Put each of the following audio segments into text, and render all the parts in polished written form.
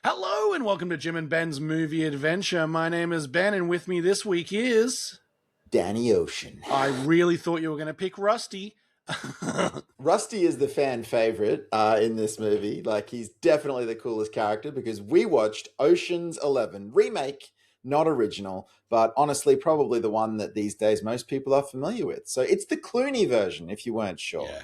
Hello and welcome to Jim and Ben's Movie Adventure. My name is Ben and with me this week is... Danny Ocean. I really thought you were going to pick Rusty. Rusty is the fan favorite in this movie. Like, he's definitely the coolest character because we watched Ocean's 11 remake, not original, but honestly, probably the one that these days most people are familiar with. So it's the Clooney version, if you weren't sure. Yeah.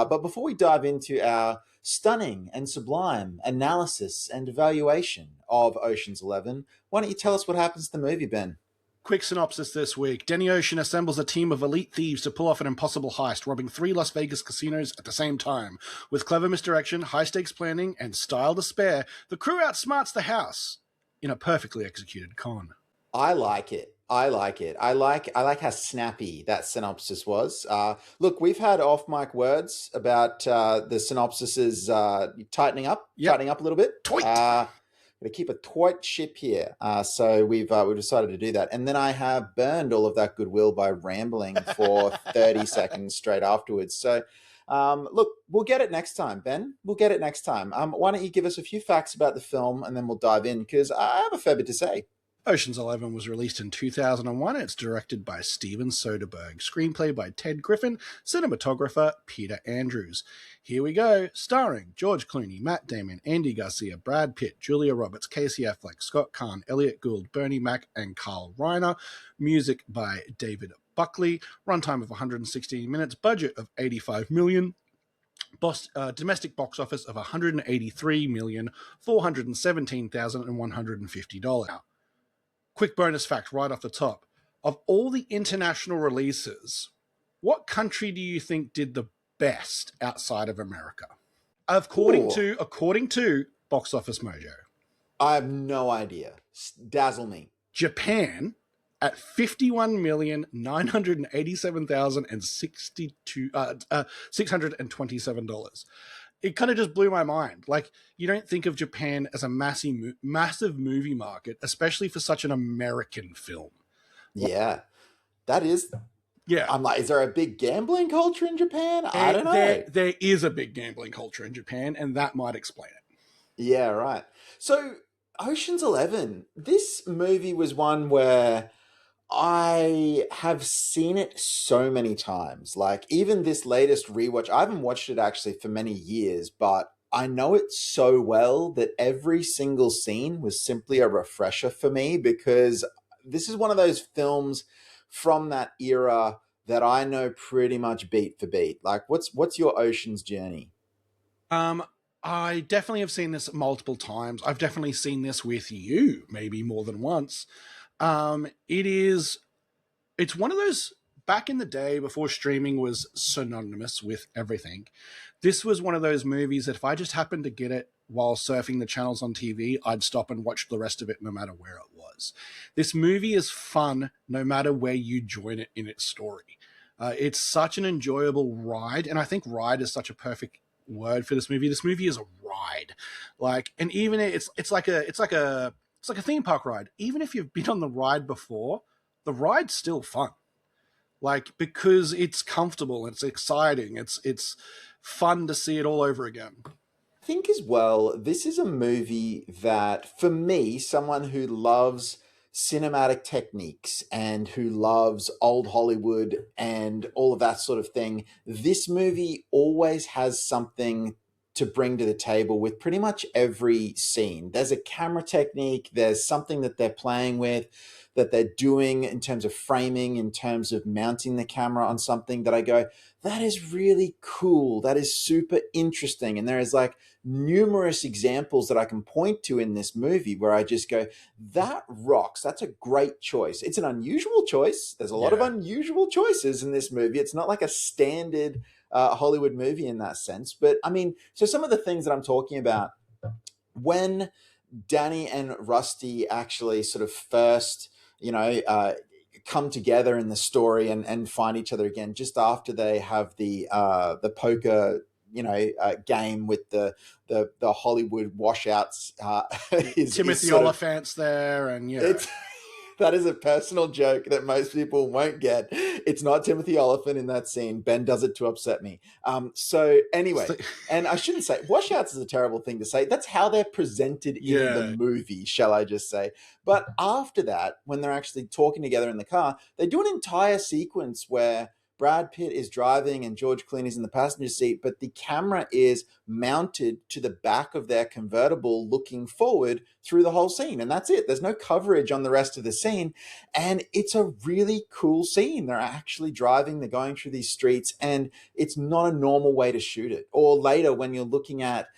But before we dive into our stunning and sublime analysis and evaluation of Ocean's 11, why don't you tell us what happens to the movie, Ben? Quick synopsis this week. Danny Ocean assembles a team of elite thieves to pull off an impossible heist, robbing 3 Las Vegas casinos at the same time. With clever misdirection, high-stakes planning, and style to spare, the crew outsmarts the house in a perfectly executed con. I like it. I like how snappy that synopsis was. Look, we've had off mic words about the synopsises tightening up a little bit. Toit. Going to keep a tight ship here. So we've decided to do that. And then I have burned all of that goodwill by rambling for 30 seconds straight afterwards. So look, we'll get it next time, Ben. We'll get it next time. Why don't you give us a few facts about the film and then we'll dive in because I have a fair bit to say. Ocean's 11 was released in 2001. It's directed by Steven Soderbergh. Screenplay by Ted Griffin. Cinematographer Peter Andrews. Here we go. Starring George Clooney, Matt Damon, Andy Garcia, Brad Pitt, Julia Roberts, Casey Affleck, Scott Caan, Elliot Gould, Bernie Mac, and Carl Reiner. Music by David Buckley. Runtime of 116 minutes. Budget of $85 million. Domestic box office of $183,417,150. Quick bonus fact right off the top. Of all the international releases, what country do you think did the best outside of America? According to Box Office Mojo. I have no idea. Dazzle me. Japan at $51,987,627. It kind of just blew my mind. Like, you don't think of Japan as a massive movie market, especially for such an American film. Yeah, that is. Yeah. I'm like, is there a big gambling culture in Japan? I don't know. There is a big gambling culture in Japan, and that might explain it. Yeah, right. So, Ocean's 11, this movie was one where I have seen it so many times. Like, even this latest rewatch, I haven't watched it actually for many years, but I know it so well that every single scene was simply a refresher for me because this is one of those films from that era that I know pretty much beat for beat. Like, what's your Ocean's journey? I definitely have seen this multiple times. I've definitely seen this with you, maybe more than once. It's one of those, back in the day before streaming was synonymous with everything. This was one of those movies that if I just happened to get it while surfing the channels on TV, I'd stop and watch the rest of it no matter where it was. This movie is fun no matter where you join it in its story. It's such an enjoyable ride, and I think ride is such a perfect word for this movie. This movie is a ride. Like, and even it's like a theme park ride. Even if you've been on the ride before, the ride's still fun. Like, because it's comfortable, it's exciting, it's fun to see it all over again. I think as well, this is a movie that, for me, someone who loves cinematic techniques and who loves old Hollywood and all of that sort of thing, this movie always has something to bring to the table with pretty much every scene. There's a camera technique, there's something that they're playing with, that they're doing in terms of framing, in terms of mounting the camera on something that I go, that is really cool. That is super interesting. And there is like numerous examples that I can point to in this movie where I just go, that rocks. That's a great choice. It's an unusual choice. There's a lot of unusual choices in this movie. It's not like a standard Hollywood movie in that sense. But I mean, so some of the things that I'm talking about, when Danny and Rusty actually sort of first, come together in the story and find each other again just after they have the poker game with the Hollywood washouts. Timothy Oliphant's there, and That is a personal joke that most people won't get. It's not Timothy Oliphant in that scene. Ben does it to upset me. So anyway, So, and I shouldn't say washouts is a terrible thing to say. That's how they're presented in the yeah, movie, shall I just say. But after that, when they're actually talking together in the car, they do an entire sequence where Brad Pitt is driving and George Clooney's in the passenger seat, but the camera is mounted to the back of their convertible looking forward through the whole scene. And that's it. There's no coverage on the rest of the scene. And it's a really cool scene. They're actually driving, they're going through these streets, and it's not a normal way to shoot it. Or later, when you're looking at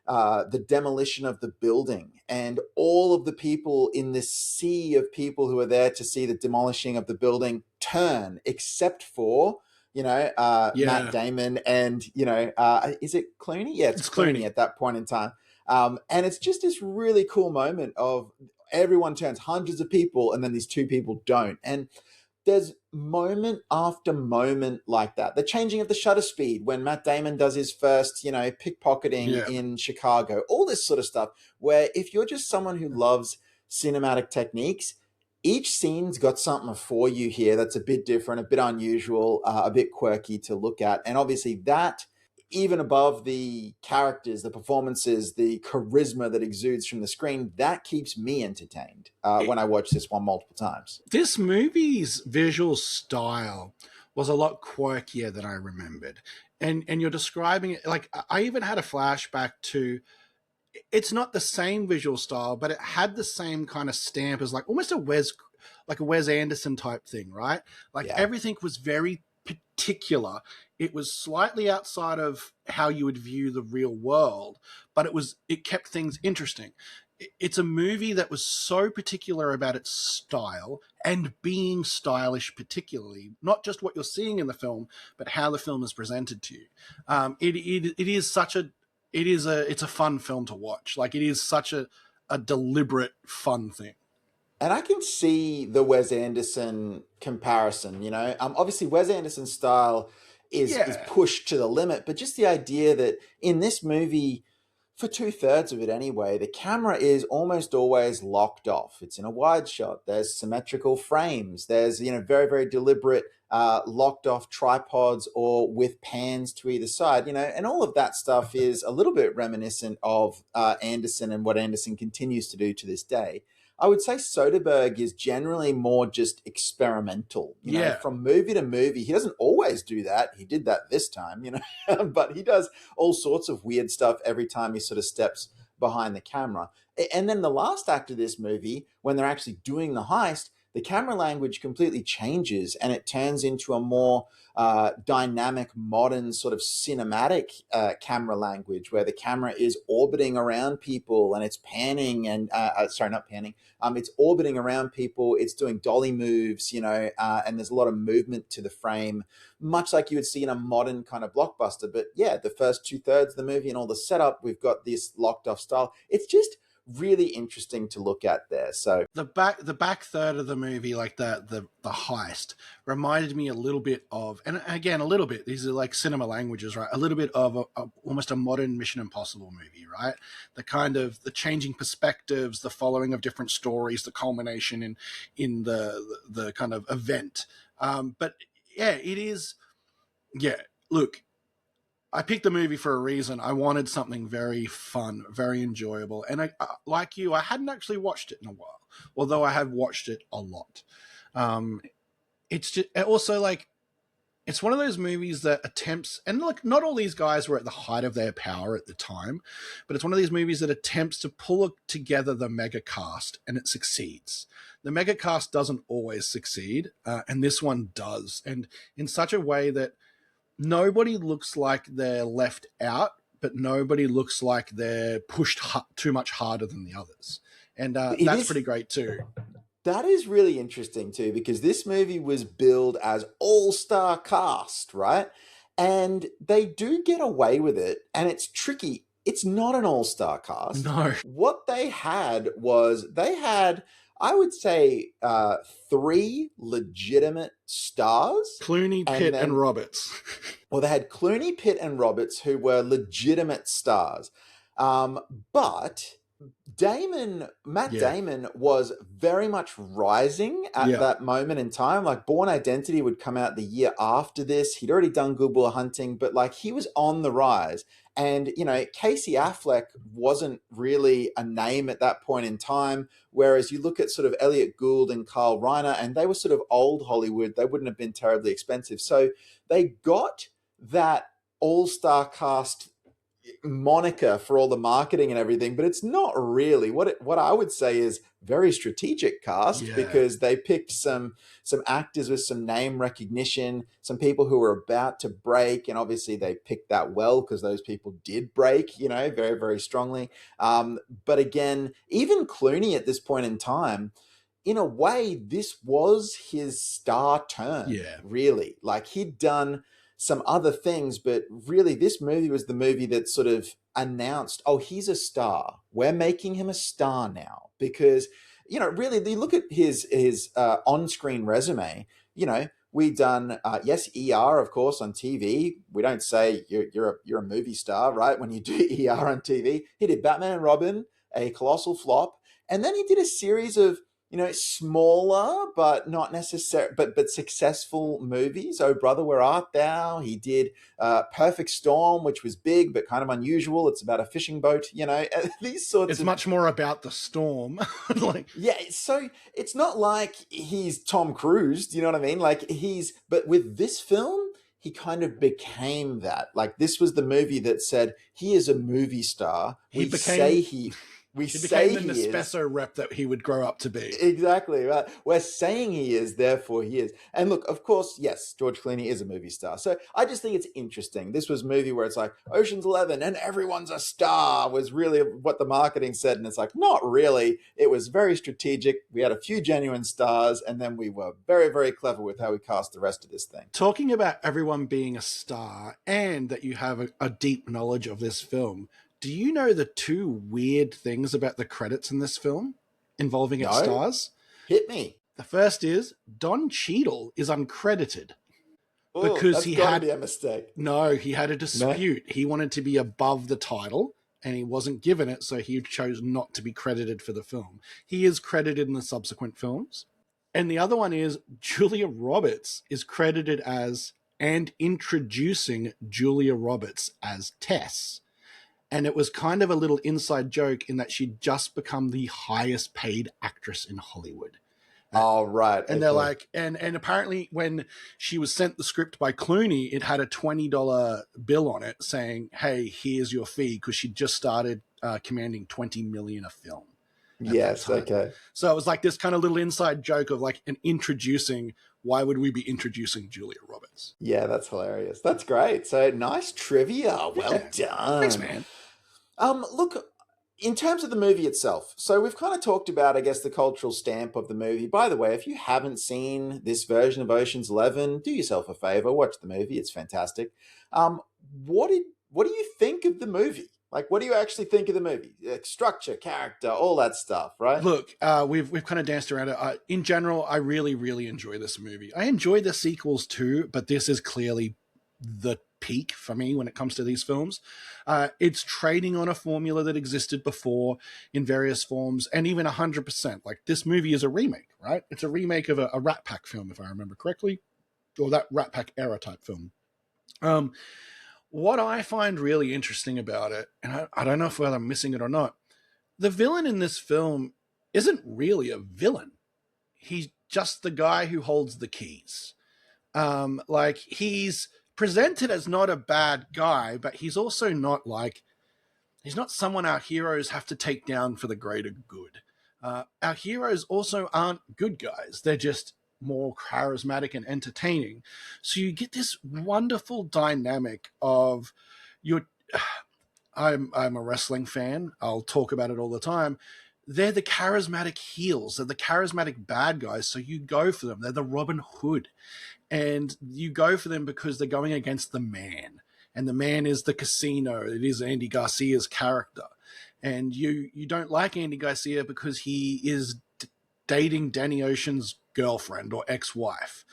the demolition of the building and all of the people in this sea of people who are there to see the demolishing of the building turn, except for Matt yeah, Damon and is it Clooney? Yeah, it's it's Clooney Clooney. at that point in time. And it's just this really cool moment of everyone turns, hundreds of people, and then these two people don't. And there's moment after moment like that. The changing of the shutter speed when Matt Damon does his first, pickpocketing Yeah, in Chicago, all this sort of stuff, where if you're just someone who loves cinematic techniques, each scene's got something for you here that's a bit different, a bit unusual, a bit quirky to look at. And obviously that, even above the characters, the performances, the charisma that exudes from the screen, that keeps me entertained when I watch this one multiple times. this movie's visual style was a lot quirkier than I remembered. And you're describing it like I even had a flashback to, it's not the same visual style, but it had the same kind of stamp as like almost like a Wes Anderson type thing, right? Like Yeah. everything was very particular. It was slightly outside of how you would view the real world, but it kept things interesting. It's a movie that was so particular about its style and being stylish, particularly not just what you're seeing in the film, but how the film is presented to you. It is such a it's a fun film to watch. Like it is such a deliberate fun thing. And I can see the Wes Anderson comparison. Obviously Wes Anderson's style is Yeah, pushed to the limit, but just the idea that in this movie, for two-thirds of it anyway, the camera is almost always locked off. It's in a wide shot. There's symmetrical frames. There's very, very deliberate locked off tripods or with pans to either side. And all of that stuff is a little bit reminiscent of Anderson and what Anderson continues to do to this day. I would say Soderbergh is generally more just experimental, yeah. from movie to movie. He doesn't always do that. He did that this time, but he does all sorts of weird stuff every time he sort of steps behind the camera. And then the last act of this movie, when they're actually doing the heist, the camera language completely changes and it turns into a more dynamic, modern sort of cinematic camera language where the camera is orbiting around people and it's panning and, sorry, not panning, it's orbiting around people. It's doing dolly moves, and there's a lot of movement to the frame, much like you would see in a modern kind of blockbuster. But yeah, the first two-thirds of the movie and all the setup, we've got this locked off style. It's just really interesting to look at there. So The back third of the movie, like the heist, reminded me a little bit of, and again a little bit. These are like cinema languages, right? A little bit of almost a modern Mission Impossible movie, right? The kind of the changing perspectives, the following of different stories, the culmination in the kind of event. But yeah, it is. Yeah, look, I picked the movie for a reason. I wanted something very fun, very enjoyable. And like you, I hadn't actually watched it in a while, although I have watched it a lot. Um, it's just also like, it's one of those movies that attempts, and look, not all these guys were at the height of their power at the time, but it's one of these movies that attempts to pull together the mega cast and it succeeds. The mega cast doesn't always succeed, and this one does. And in such a way that nobody looks like they're left out, but nobody looks like they're pushed too much harder than the others. And it that's is pretty great too. that is really interesting too, because this movie was billed as all-star cast, right? And they do get away with it, and it's tricky. It's not an all-star cast. No, What they had, I would say, three legitimate stars, Clooney, and Pitt, and then Roberts. well, they had Clooney, Pitt, and Roberts, who were legitimate stars. But Matt Yeah. Damon was very much rising at Yeah. that moment in time. Like Born Identity would come out the year after this. He'd already done Good Will Hunting, but like he was on the rise. And, you know, Casey Affleck wasn't really a name at that point in time. Whereas you look at sort of Elliot Gould and Carl Reiner, and they were sort of old Hollywood. They wouldn't have been terribly expensive. So they got that all-star cast moniker for all the marketing and everything, but it's not really what I would say is very strategic cast, Yeah. because they picked some actors with some name recognition, some people who were about to break, and obviously they picked that well because those people did break, you know, very very strongly. But again, even Clooney at this point in time, in a way, this was his star turn, Yeah. really. Like he'd done some other things, but really, this movie was the movie that sort of announced, oh, he's a star. We're making him a star now. Because, you know, really, you look at his on screen resume, you know, we done yes, ER, of course, on TV. We don't say you're a movie star, right? When you do ER on TV, he did Batman and Robin, a colossal flop, and then he did a series of, you know, smaller but not necessary but successful movies. Oh Brother, Where Art Thou? He did Perfect Storm, which was big but kind of unusual. It's about a fishing boat, you know. These sorts It's of, much more about the storm. Like, yeah. So it's not like he's Tom Cruise. Do you know what I mean? Like but with this film, he kind of became that. Like this was the movie that said he is a movie star. he became We he became say the he is. Nespresso rep that he would grow up to be. Exactly right. We're saying he is, therefore he is. And look, of course, yes, George Clooney is a movie star. So I just think it's interesting. This was a movie where it's like Ocean's 11 and everyone's a star was really what the marketing said, and it's like not really. It was very strategic. We had a few genuine stars, and then we were very very clever with how we cast the rest of this thing. Talking about everyone being a star and that you have a deep knowledge of this film, do you know the two weird things about the credits in this film involving its No, stars? hit me. The first is Don Cheadle is uncredited Oh, because that's got to be a mistake. he had a No. dispute. He wanted to be above the title and he wasn't given it, so he chose not to be credited for the film. He is credited in the subsequent films. And the other one is Julia Roberts is credited as and introducing Julia Roberts as Tess. And it was kind of a little inside joke in that she'd just become the highest paid actress in Hollywood. All right. And they're like, and apparently when she was sent the script by Clooney, it had a $20 bill on it saying, "Hey, here's your fee," because she'd just started commanding $20 million a film at that Yes. time. Okay. So it was like this kind of little inside joke of like an introducing. Why would we be introducing Julia Roberts? Yeah, that's hilarious. That's great. So nice trivia. Well Yeah. Thanks, done. man. Look, in terms of the movie itself, so we've kind of talked about, I guess, the cultural stamp of the movie. By the way, if you haven't seen this version of Ocean's 11, do yourself a favor, watch the movie. It's fantastic. Um, what do you think of the movie? Like, what do you actually think of the movie? Like, structure, character, all that stuff, right? Look, we've kind of danced around it. In general, I really, really enjoy this movie. I enjoy the sequels too, but this is clearly the peak for me when it comes to these films. It's trading on a formula that existed before in various forms, and even 100%. Like this movie is a remake, right? It's a remake of a Rat Pack film, if I remember correctly, or that Rat Pack era type film. What I find really interesting about it, and I don't know if whether I'm missing it or not, the villain in this film isn't really a villain. He's just the guy who holds the keys. Like he's presented as not a bad guy, but he's also not like he's not someone our heroes have to take down for the greater good. Our heroes also aren't good guys. They're just more charismatic and entertaining. So you get this wonderful dynamic of your I'm a wrestling fan. I'll talk about it all the time. They're the charismatic heels. They're the charismatic bad guys. So you go for them. They're the Robin Hood. And you go for them because they're going against the man. And the man is the casino. It is Andy Garcia's character. And you don't like Andy Garcia because he is dating Danny Ocean's girlfriend or ex-wife.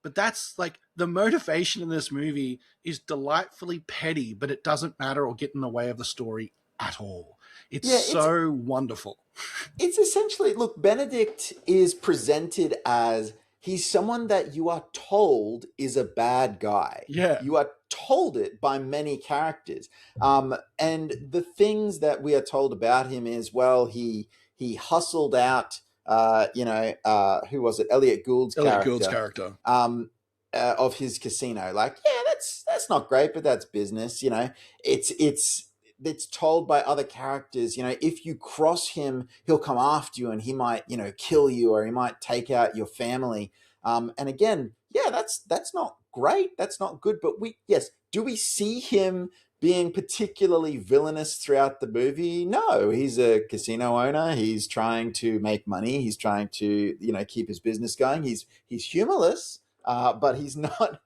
But that's like the motivation in this movie is delightfully petty, but it doesn't matter or get in the way of the story at all. It's Yeah, so wonderful. it's essentially, look, Benedict is presented as he's someone that you are told is a bad guy. Yeah, You are told it by many characters. And the things that we are told about him is, well, he hustled out, who was it? Elliot Gould's Elliot Gould's character, character. of his casino. Like, yeah, that's not great, but that's business. It's told by other characters, if you cross him, he'll come after you and he might, kill you, or he might take out your family. And again, yeah, that's not great. That's not good. But yes, do we see him being particularly villainous throughout the movie? No, he's a casino owner. He's trying to make money. He's trying to, keep his business going. He's humorless, but he's not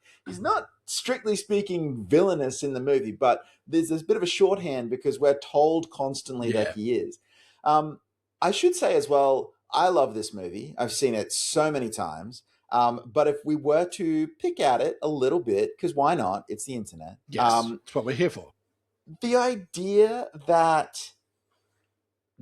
strictly speaking villainous in the movie. But there's this bit of a shorthand because we're told constantly that Yeah. he is. I should say as well, I love this movie. I've seen it so many times. But if we were to pick at it a little bit, because why not? It's the internet. Yes, that's what we're here for. The idea that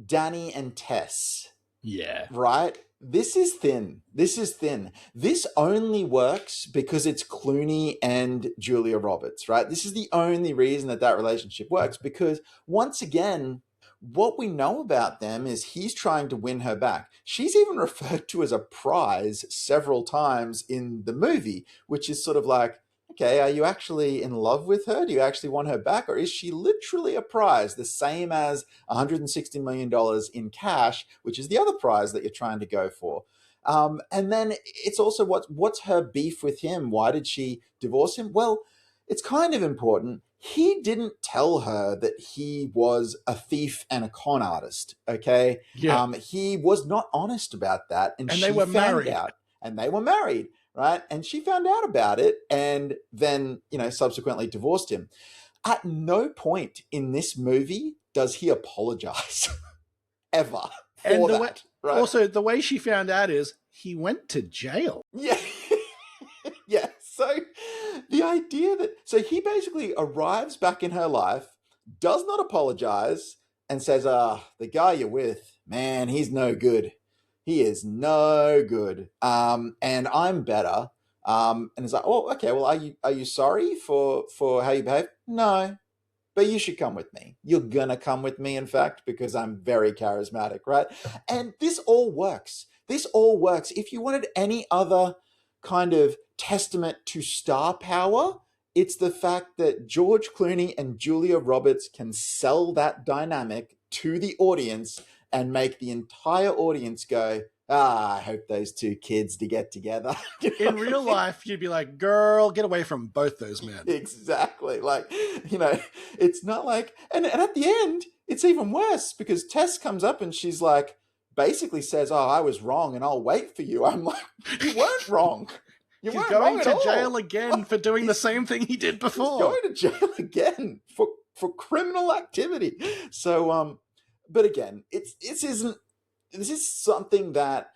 Danny and Tess, Yeah. right? This is thin. This is thin. This only works because it's Clooney and Julia Roberts, right? This is the only reason that relationship works, because once again, what we know about them is he's trying to win her back. She's even referred to as a prize several times in the movie, which is sort of like, okay, are you actually in love with her? Do you actually want her back? Or is she literally a prize, the same as $160 million in cash, which is the other prize that you're trying to go for? And then it's also what's her beef with him? Why did she divorce him? Well, it's kind of important. He didn't tell her that he was a thief and a con artist, okay? Yeah. He was not honest about that, and And she they were found married. out. And they were married, right? And she found out about it and then, subsequently divorced him. At no point in this movie does he apologize ever And for that, right? also, the way she found out is he went to jail. Yeah. Yeah. So the idea so he basically arrives back in her life, does not apologize, and says, the guy you're with, man, he's no good. He is no good. And I'm better. And it's like, oh, okay, well, are you sorry for how you behave? No. But you should come with me. You're gonna come with me, in fact, because I'm very charismatic, right? And this all works. This all works. If you wanted any other kind of testament to star power, it's the fact that George Clooney and Julia Roberts can sell that dynamic to the audience and make the entire audience go, I hope those two kids to get together. In real life, you'd be like, girl, get away from both those men. Exactly. Like, it's not like, and at the end, it's even worse because Tess comes up and she's like, basically says, oh, I was wrong and I'll wait for you. I'm like, you weren't wrong. You He's weren't going wrong to at all. jail again for doing the same thing he did before. He's going to jail again for criminal activity. So, but again, this is something that,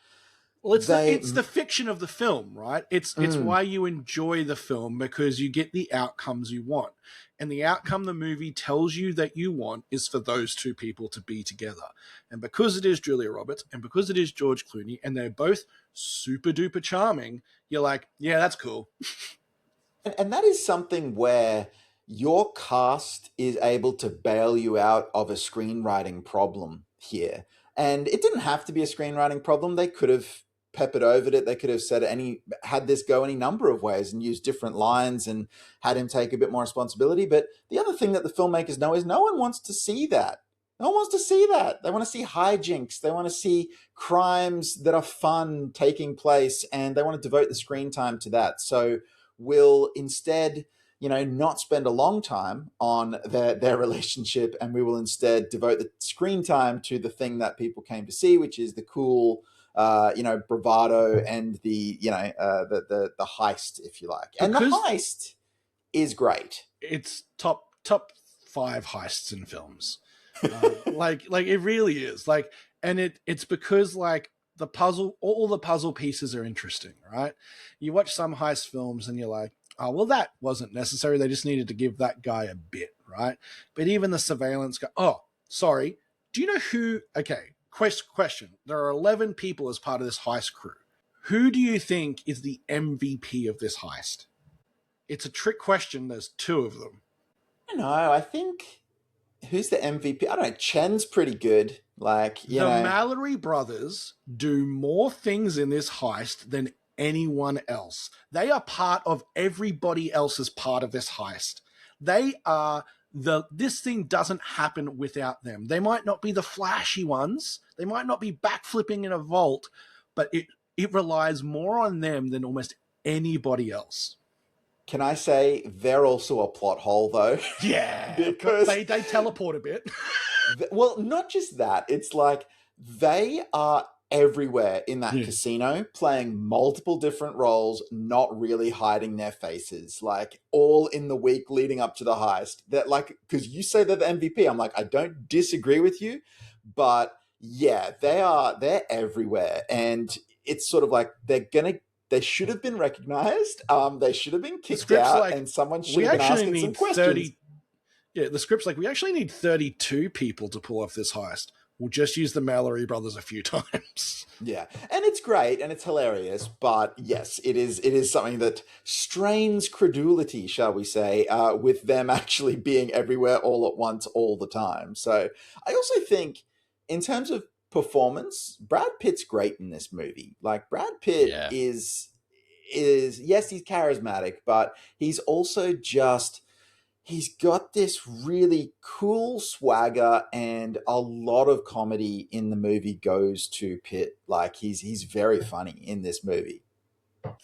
well, it's the fiction of the film, right? It's why you enjoy the film, because you get the outcomes you want. And the outcome the movie tells you that you want is for those two people to be together. And because it is Julia Roberts and because it is George Clooney and they're both super duper charming, you're like, yeah, that's cool. And that is something where your cast is able to bail you out of a screenwriting problem here. And it didn't have to be a screenwriting problem. They could have peppered over it. They could have had this go any number of ways and used different lines and had him take a bit more responsibility. But the other thing that the filmmakers know is no one wants to see that. No one wants to see that. They want to see hijinks. They want to see crimes that are fun taking place, and they want to devote the screen time to that. So we'll instead, not spend a long time on their relationship, and we will instead devote the screen time to the thing that people came to see, which is the cool, bravado and the heist, if you like. And the heist is great. It's top 5 heists in films. Like it really is. Like, and it's because like all the puzzle pieces are interesting, right? You watch some heist films and you're like, oh, well, that wasn't necessary. They just needed to give that guy a bit, right? But even the surveillance guy, oh, Sorry. Do you know who? Okay, question. There are 11 people as part of this heist crew. Who do you think is the MVP of this heist? It's a trick question. There's two of them. I don't know. I think who's the MVP? I don't know. Chen's pretty good. Like, you The know, Mallory brothers do more things in this heist than anyone else. They are part of everybody else's part of this heist. They are this thing doesn't happen without them. They might not be the flashy ones. They might not be backflipping in a vault, but it relies more on them than almost anybody else. can I say they're also a plot hole though? Yeah, but Because they teleport a bit. well, not just that. It's like they are everywhere in that Yeah. casino, playing multiple different roles, not really hiding their faces, like all in the week leading up to the heist. That, like, because you say they're the MVP, I'm like, I don't disagree with you, but yeah, they're everywhere, and it's sort of like they should have been recognized. They should have been The kicked script's out, like, and someone should we have been actually asking some need questions. 30. Yeah, the script's like, we actually need 32 people to pull off this heist. We'll just use the Mallory brothers a few times. Yeah, and it's great and it's hilarious, but yes, it is something that strains credulity, shall we say, with them actually being everywhere all at once all the time. So I also think, in terms of performance, Brad Pitt's great in this movie. Like, Brad Pitt Yeah. is yes, he's charismatic, but he's also just, he's got this really cool swagger, and a lot of comedy in the movie goes to Pitt. Like, he's very funny in this movie.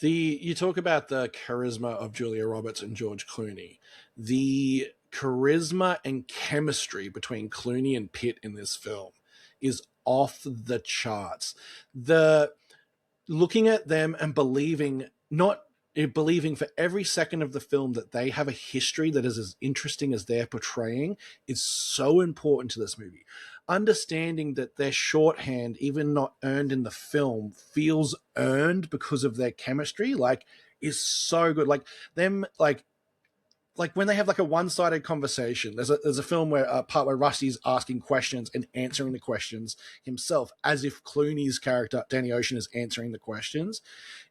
You talk about the charisma of Julia Roberts and George Clooney. The charisma and chemistry between Clooney and Pitt in this film is off the charts. The looking at them and believing for every second of the film that they have a history that is as interesting as they're portraying is so important to this movie. Understanding that their shorthand, even not earned in the film, feels earned because of their chemistry, like, is so good. Like them, like when they have like a one-sided conversation. There's a film where a part where Rusty's asking questions and answering the questions himself, as if Clooney's character Danny Ocean is answering the questions.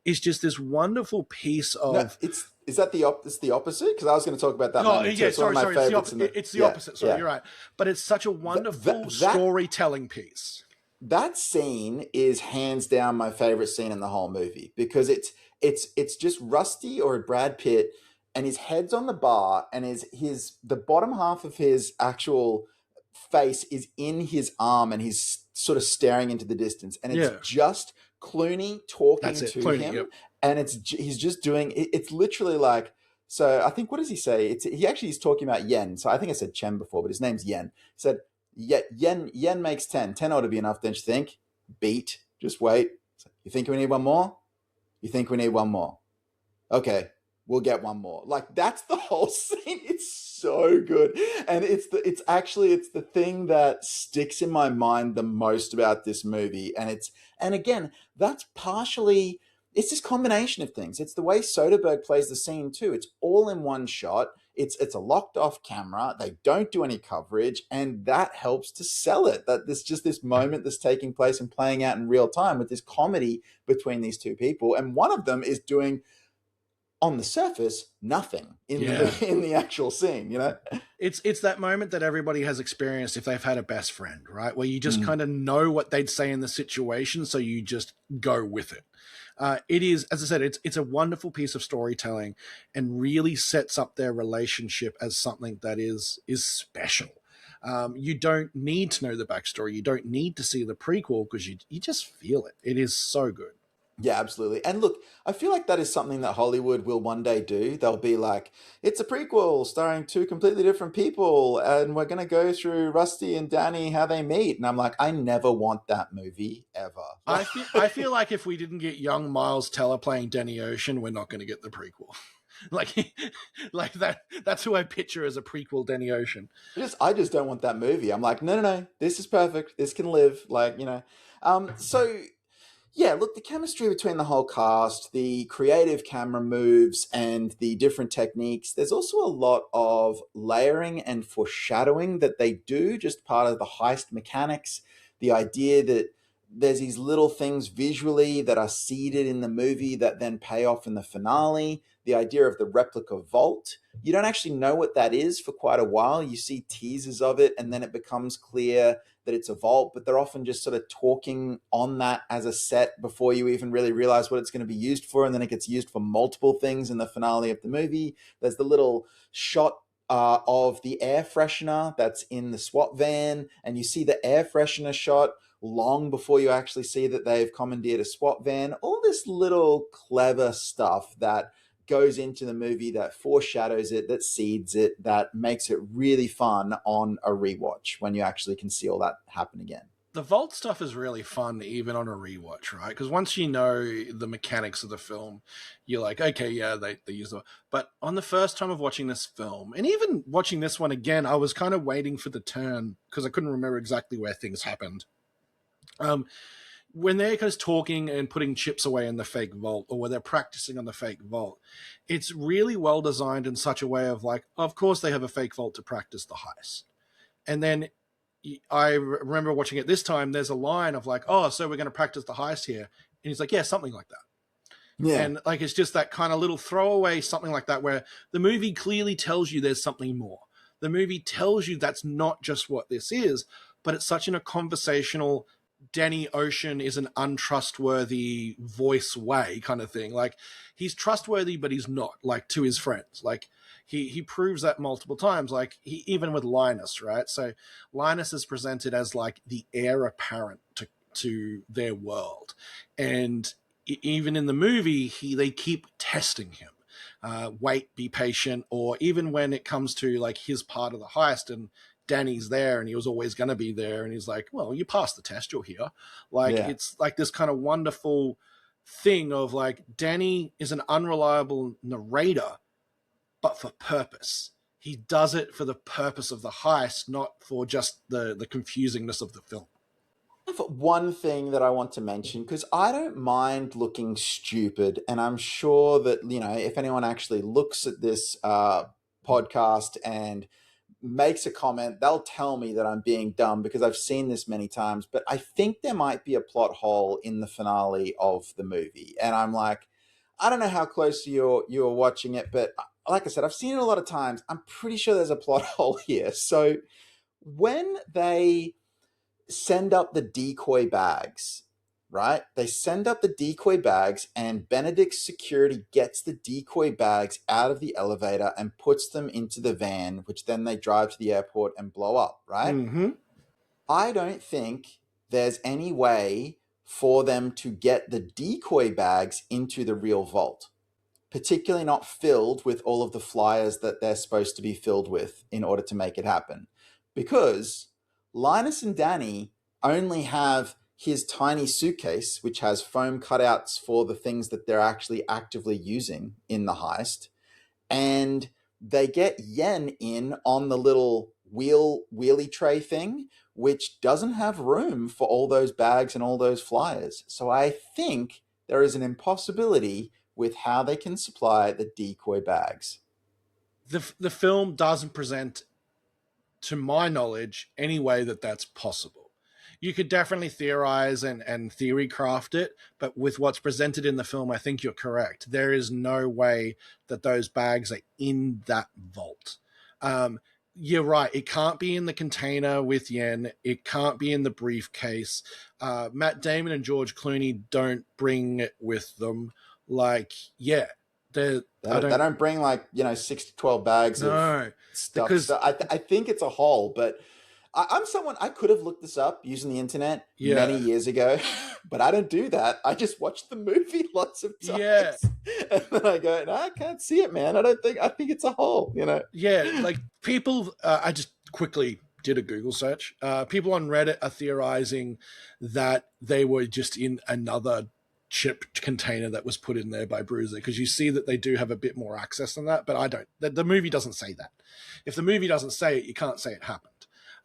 It's just this wonderful piece No, of. is that it's the opposite? Because I was going to talk about that Oh moment too. yeah, It's one of my sorry. favorites. It's the opposite. Sorry, you're right. But it's such a wonderful storytelling piece. That scene is hands down my favorite scene in the whole movie, because it's just Rusty or Brad Pitt, and his head's on the bar, and the bottom half of his actual face is in his arm, and he's sort of staring into the distance, and it's just Clooney talking That's it, to Clooney, him, yep. and he's just doing it. It's literally like, so I think, what does he say? He actually is talking about yen. So I think I said Chen before, but his name's Yen. He said, yeah, yen makes 10. 10 ought to be enough, don't you think? Beat. Just wait. You think we need one more? You think we need one more? Okay, we'll get one more. Like, that's the whole scene. It's so good. And it's the thing that sticks in my mind the most about this movie. And again, that's partially, it's this combination of things. It's the way Soderbergh plays the scene too. It's all in one shot. It's a locked off camera. They don't do any coverage, and that helps to sell it. That there's just this moment that's taking place and playing out in real time with this comedy between these two people, and one of them is doing, on the surface, nothing in the actual scene. You know, it's that moment that everybody has experienced if they've had a best friend, right? Where you just kind of know what they'd say in the situation, so you just go with it. It is, as I said, it's a wonderful piece of storytelling, and really sets up their relationship as something that is special. You don't need to know the backstory. You don't need to see the prequel, because you just feel it. It is so good. Yeah, absolutely. And look, I feel like that is something that Hollywood will one day do. They'll be like, it's a prequel starring two completely different people, and we're going to go through Rusty and Danny, how they meet. And I'm like, I never want that movie ever. I feel like if we didn't get young Miles Teller playing Danny Ocean, we're not going to get the prequel. like that's who I picture as a prequel Danny Ocean. I just don't want that movie. I'm like, no, this is perfect. This can live. Like, so Yeah, look, the chemistry between the whole cast, the creative camera moves, and the different techniques, there's also a lot of layering and foreshadowing that they do, just part of the heist mechanics. The idea that there's these little things visually that are seeded in the movie that then pay off in the finale. The idea of the replica vault. You don't actually know what that is for quite a while. You see teasers of it, and then it becomes clear that it's a vault, but they're often just sort of talking on that as a set before you even really realize what it's going to be used for. And then it gets used for multiple things in the finale of the movie. There's the little shot of the air freshener that's in the SWAT van, and you see the air freshener shot long before you actually see that they've commandeered a SWAT van. All this little clever stuff that goes into the movie, that foreshadows it, that seeds it, that makes it really fun on a rewatch when you actually can see all that happen again. The vault stuff is really fun even on a rewatch, right? Because once you know the mechanics of the film, you're like, okay, yeah, they use them. But on the first time of watching this film, and even watching this one again, I was kind of waiting for the turn because I couldn't remember exactly where things happened. When they're just talking and putting chips away in the fake vault, or when they're practicing on the fake vault, it's really well designed in such a way of like, of course they have a fake vault to practice the heist. And then I remember watching it this time, there's a line of like, oh, so we're going to practice the heist here. And he's like, yeah, something like that. Yeah. And like, it's just that kind of little throwaway, something like that, where the movie clearly tells you there's something more. The movie tells you that's not just what this is, but it's such in a conversational, Danny Ocean is an untrustworthy voice way kind of thing. Like, he's trustworthy, but he's not, like, to his friends. Like, he proves that multiple times, like, even with Linus, right? So Linus is presented as, like, the heir apparent to their world. And even in the movie, they keep testing him. Wait, be patient. Or even when it comes to, like, his part of the heist and Danny's there and he was always going to be there, and he's like, well, you passed the test, you're here. Like, Yeah. it's like this kind of wonderful thing of like, Danny is an unreliable narrator, but for purpose. He does it for the purpose of the heist, not for just the confusingness of the film. I have one thing that I want to mention, because I don't mind looking stupid, and I'm sure that, you know, if anyone actually looks at this podcast and makes a comment, they'll tell me that I'm being dumb because I've seen this many times. But I think there might be a plot hole in the finale of the movie, and I'm like, I don't know how close you're watching it, but like I said, I've seen it a lot of times. I'm pretty sure there's a plot hole here. So when they send up the decoy bags, right? They send up the decoy bags, and Benedict's security gets the decoy bags out of the elevator and puts them into the van, which then they drive to the airport and blow up, right? Mm-hmm. I don't think there's any way for them to get the decoy bags into the real vault, particularly not filled with all of the flyers that they're supposed to be filled with in order to make it happen. Because Linus and Danny only have his tiny suitcase, which has foam cutouts for the things that they're actually actively using in the heist. And they get Yen in on the little wheelie tray thing, which doesn't have room for all those bags and all those flyers. So I think there is an impossibility with how they can supply the decoy bags. The film doesn't present, to my knowledge, any way that that's possible. You could definitely theorize and theory craft it, but with what's presented in the film, I think you're correct. There is no way that those bags are in that vault. You're right. It can't be in the container with Yen. It can't be in the briefcase. Matt Damon and George Clooney don't bring it with them. Like, yeah, They don't bring, like, 6 to 12 bags of stuff. because So I think it's a hole, but I'm someone, I could have looked this up using the internet many years ago, but I don't do that. I just watch the movie lots of times. Yeah. And then I go, no, I can't see it, man. I think it's a hole, Yeah, like people, I just quickly did a Google search. People on Reddit are theorizing that they were just in another chip container that was put in there by Bruiser, because you see that they do have a bit more access than that, but I don't. The movie doesn't say that. If the movie doesn't say it, you can't say it happened.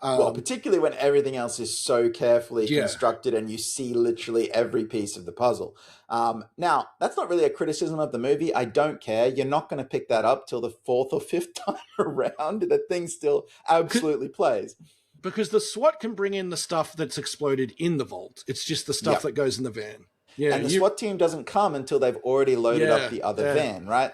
Well, particularly when everything else is so carefully Yeah. constructed and you see literally every piece of the puzzle. Now, that's not really a criticism of the movie. I don't care. You're not going to pick that up till the fourth or fifth time around. The thing still absolutely plays. Because the SWAT can bring in the stuff that's exploded in the vault. It's just the stuff that goes in the van. Yeah, and the SWAT team doesn't come until they've already loaded up the other van, right?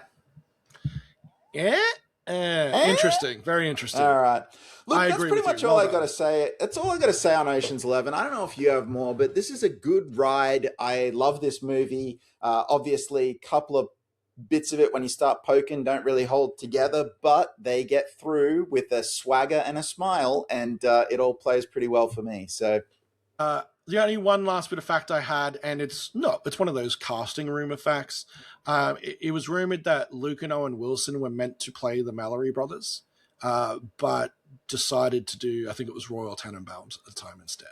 Yeah. Interesting. Very interesting. All right. Look, I that's agree pretty with much you. all Well I got to say. That's all I got to say on Ocean's 11. I don't know if you have more, but this is a good ride. I love this movie. Obviously, a couple of bits of it when you start poking don't really hold together, but they get through with a swagger and a smile, and it all plays pretty well for me. So, the only one last bit of fact I had, and it's one of those casting rumor facts. It was rumored that Luke and Owen Wilson were meant to play the Mallory brothers, but decided to do, I think it was Royal Tenenbaums at the time instead.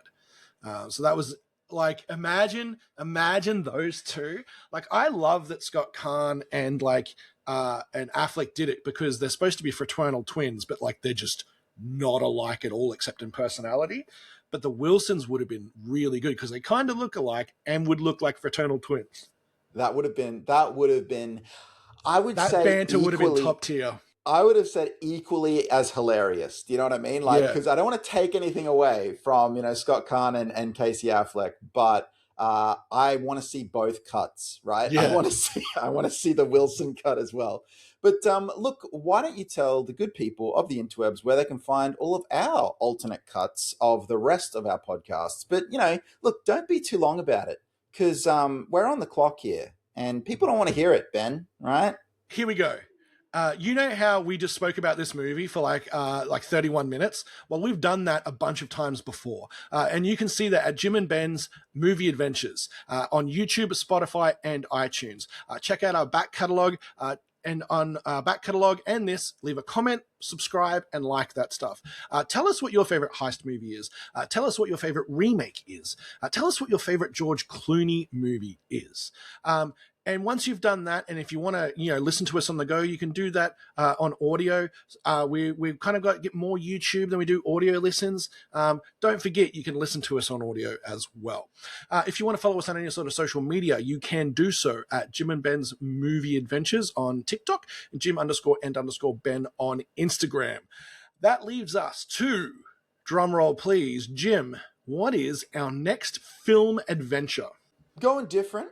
So that was like, imagine those two. Like, I love that Scott Caan and Affleck did it, because they're supposed to be fraternal twins, but like they're just not alike at all except in personality. But the Wilsons would have been really good because they kind of look alike and would look like fraternal twins. That would have been, I would that say, banter would have been top tier. I would have said equally as hilarious. Do you know what I mean? Like, because I don't want to take anything away from, Scott Caan and Casey Affleck, but I want to see both cuts, right? Yeah. I want to see the Wilson cut as well. But look, why don't you tell the good people of the interwebs where they can find all of our alternate cuts of the rest of our podcasts? But, look, don't be too long about it, because we're on the clock here and people don't want to hear it, Ben, right? Here we go. You know how we just spoke about this movie for like 31 minutes? Well, we've done that a bunch of times before. And you can see that at Jim and Ben's Movie Adventures on YouTube, Spotify, and iTunes. Check out our back catalog. And on back catalog and this, leave a comment, subscribe, and like that stuff. Tell us what your favorite heist movie is. Tell us what your favorite remake is. Tell us what your favorite George Clooney movie is. And once you've done that, and if you want to, listen to us on the go, you can do that on audio. We've kind of got to get more YouTube than we do audio listens. Don't forget, you can listen to us on audio as well. If you want to follow us on any sort of social media, you can do so at Jim and Ben's Movie Adventures on TikTok, and Jim_and_Ben on Instagram. That leaves us to, drumroll please, Jim, what is our next film adventure? Going different.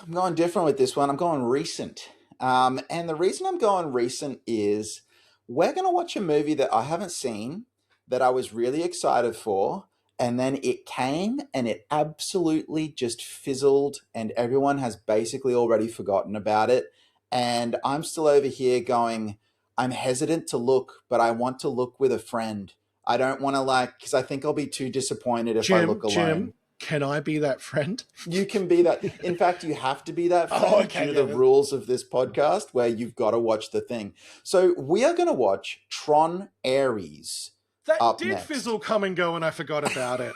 I'm going different with this one. I'm going recent. And the reason I'm going recent is we're going to watch a movie that I haven't seen, that I was really excited for, and then it came and it absolutely just fizzled, and everyone has basically already forgotten about it. And I'm still over here going, I'm hesitant to look, but I want to look with a friend. I don't want to because I think I'll be too disappointed if I look alone. Jim, can I be that friend? You can be that. In fact, you have to be that friend due to the rules of this podcast, where you've got to watch the thing. So we are going to watch Tron Ares. That did fizzle, come and go, and I forgot about it.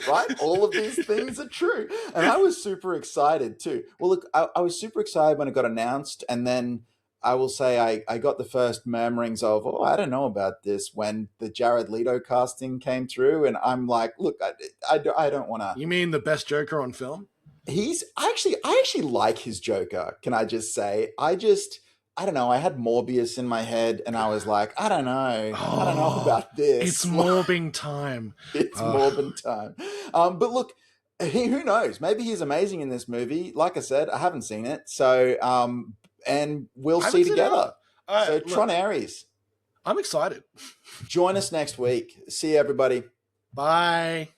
Right? All of these things are true. And I was super excited too. Well, look, I was super excited when it got announced, and then I will say I got the first murmurings of, I don't know about this, when the Jared Leto casting came through, and I'm like, look, I don't want to. You mean the best Joker on film? I actually like his Joker. Can I just say, I don't know. I had Morbius in my head, and I was like, I don't know. I don't know about this. It's morbing time. It's morbing time. But look, who knows? Maybe he's amazing in this movie. Like I said, I haven't seen it, so and we'll see together. So Tron Ares. I'm excited. Join us next week. See you, everybody. Bye.